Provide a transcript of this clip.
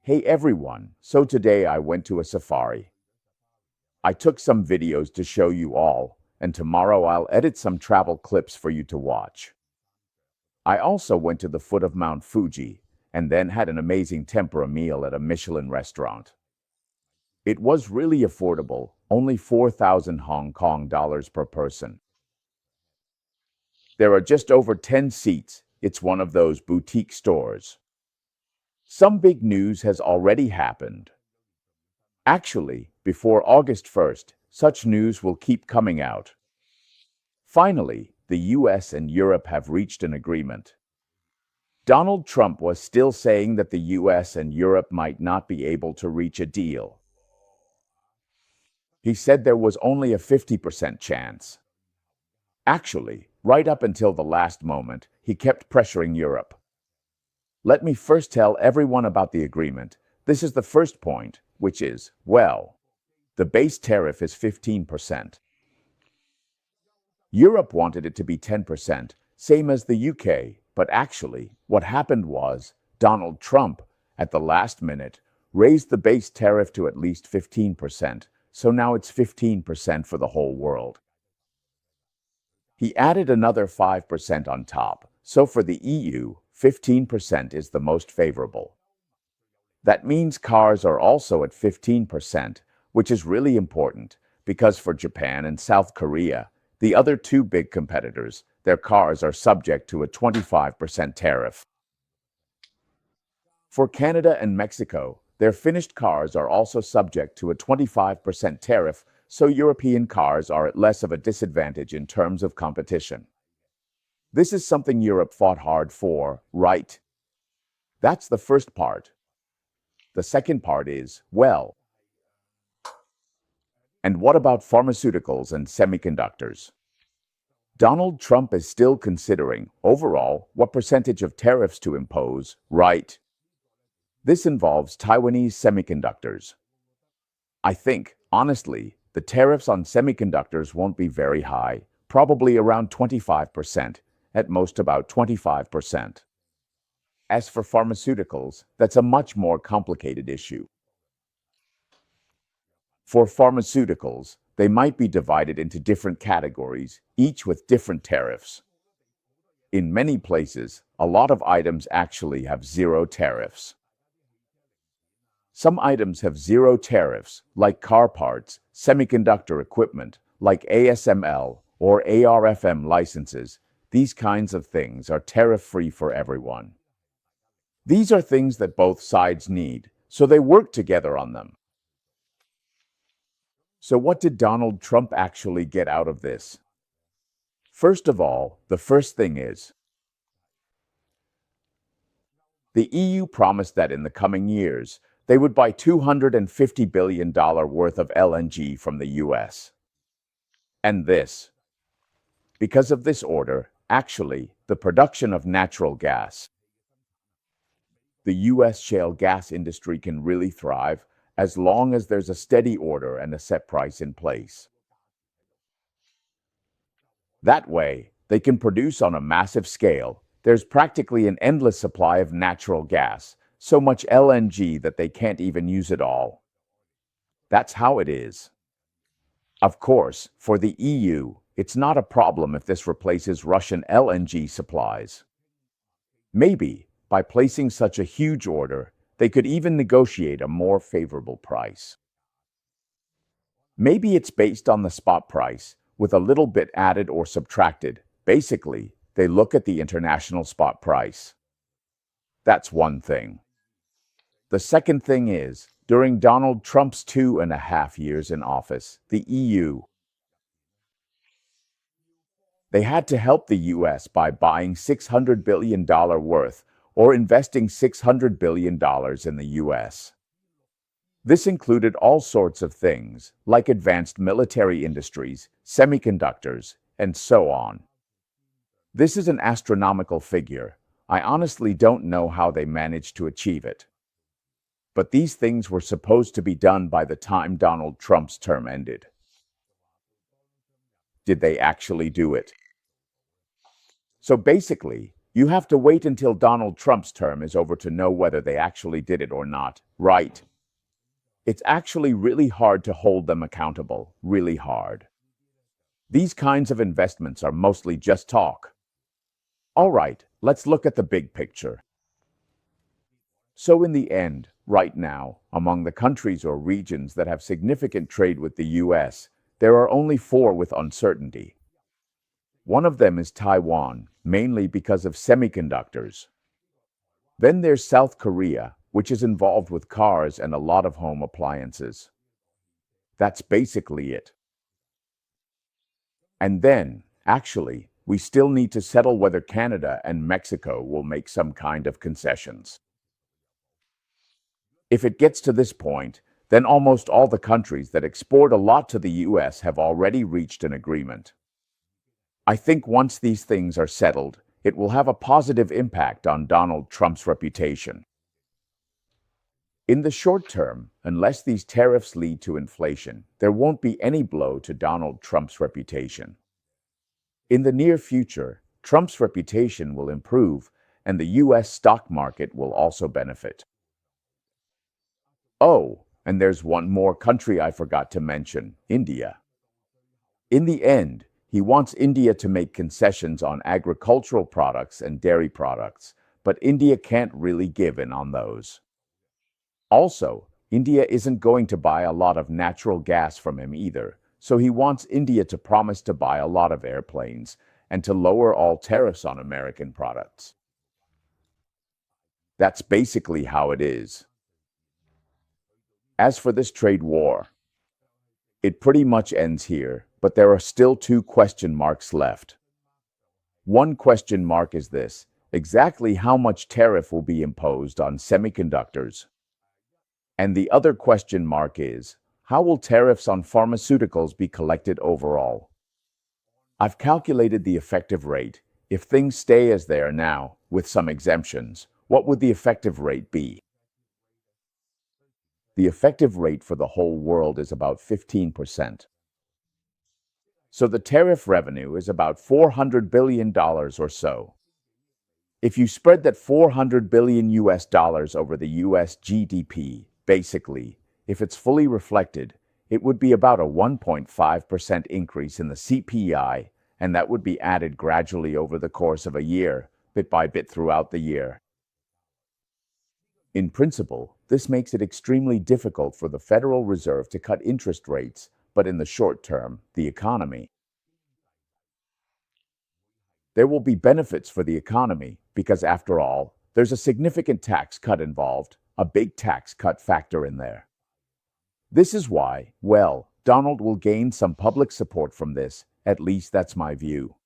Hey everyone, so today I went to a safari. I took some videos to show you all, and tomorrow I'll edit some travel clips for you to watch. I also went to the foot of Mount Fuji, and then had an amazing tempura meal at a Michelin restaurant. It was really affordable, only 4,000 Hong Kong dollars per person. There are just over 10 seats. It's one of those boutique stores. Some big news has already happened. Actually, before August 1st, such news will keep coming out. Finally, the US and Europe have reached an agreement. Donald Trump was still saying that the US and Europe might not be able to reach a deal. He said there was only a 50% chance. Actually, right up until the last moment, he kept pressuring Europe. Let me first tell everyone about the agreement. This is the first point, which is, well, the base tariff is 15%. Europe wanted it to be 10%, same as the UK, but actually, what happened was, Donald Trump, at the last minute, raised the base tariff to at least 15%, so now it's 15% for the whole world. He added another 5% on top, so for the EU, 15% is the most favorable. That means cars are also at 15%, which is really important, because for Japan and South Korea, the other two big competitors, their cars are subject to a 25% tariff. For Canada and Mexico, their finished cars are also subject to a 25% tariff, so European cars are at less of a disadvantage in terms of competition. This is something Europe fought hard for, right? That's the first part. The second part is, well, and what about pharmaceuticals and semiconductors? Donald Trump is still considering, overall, what percentage of tariffs to impose, right? This involves Taiwanese semiconductors. I think, honestly, the tariffs on semiconductors won't be very high, probably around 25%, at most about 25%. As for pharmaceuticals, that's a much more complicated issue. For pharmaceuticals, they might be divided into different categories, each with different tariffs. In many places, a lot of items actually have zero tariffs. Some items have zero tariffs, like car parts, semiconductor equipment, like ASML or ARFM licenses. These kinds of things are tariff-free for everyone. These are things that both sides need, so they work together on them. So what did Donald Trump actually get out of this? First of all, the first thing is, the EU promised that in the coming years, they would buy $250 billion worth of LNG from the US. And this. Because of this order, actually, the production of natural gas. The US shale gas industry can really thrive as long as there's a steady order and a set price in place. That way, they can produce on a massive scale. There's practically an endless supply of natural gas, so much LNG that they can't even use it all. That's how it is. Of course, for the EU, it's not a problem if this replaces Russian LNG supplies. Maybe, by placing such a huge order, they could even negotiate a more favorable price. Maybe it's based on the spot price, with a little bit added or subtracted. Basically, they look at the international spot price. That's one thing. The second thing is, during Donald Trump's 2.5 years in office, the EU, they had to help the US by buying $600 billion worth or investing $600 billion in the US. This included all sorts of things, like advanced military industries, semiconductors, and so on. This is an astronomical figure. I honestly don't know how they managed to achieve it. But these things were supposed to be done by the time Donald Trump's term ended. Did they actually do it? So basically, You have to wait until Donald Trump's term is over to know whether they actually did it or not, right? It's actually really hard to hold them accountable, really hard. These kinds of investments are mostly just talk. All right, let's look at the big picture. So in the end, right now, among the countries or regions that have significant trade with the U.S., there are only 4 with uncertainty. One of them is Taiwan, mainly because of semiconductors. Then there's South Korea, which is involved with cars and a lot of home appliances. That's basically it. And then, actually, we still need to settle whether Canada and Mexico will make some kind of concessions. If it gets to this point, then almost all the countries that export a lot to the U.S. have already reached an agreement. I think once these things are settled, it will have a positive impact on Donald Trump's reputation. In the short term, unless these tariffs lead to inflation, there won't be any blow to Donald Trump's reputation. In the near future, Trump's reputation will improve, and the U.S. stock market will also benefit. Oh, and there's one more country I forgot to mention, India. In the end, he wants India to make concessions on agricultural products and dairy products, but India can't really give in on those. Also, India isn't going to buy a lot of natural gas from him either, so he wants India to promise to buy a lot of airplanes and to lower all tariffs on American products. That's basically how it is. As for this trade war, it pretty much ends here, but there are still 2 question marks left. One question mark is this: exactly how much tariff will be imposed on semiconductors? And the other question mark is, how will tariffs on pharmaceuticals be collected overall? I've calculated the effective rate. If things stay as they are now, with some exemptions, what would the effective rate be? The effective rate for the whole world is about 15%. So the tariff revenue is about $400 billion or so. If you spread that $400 billion US dollars over the US GDP, basically, if it's fully reflected, it would be about a 1.5% increase in the CPI, and that would be added gradually over the course of a year, bit by bit throughout the year. In principle, this makes it extremely difficult for the Federal Reserve to cut interest rates, but in the short term, the economy. There will be benefits for the economy because, after all, there's a significant tax cut involved, a big tax cut factor in there. This is why, well, Donald will gain some public support from this, at least that's my view.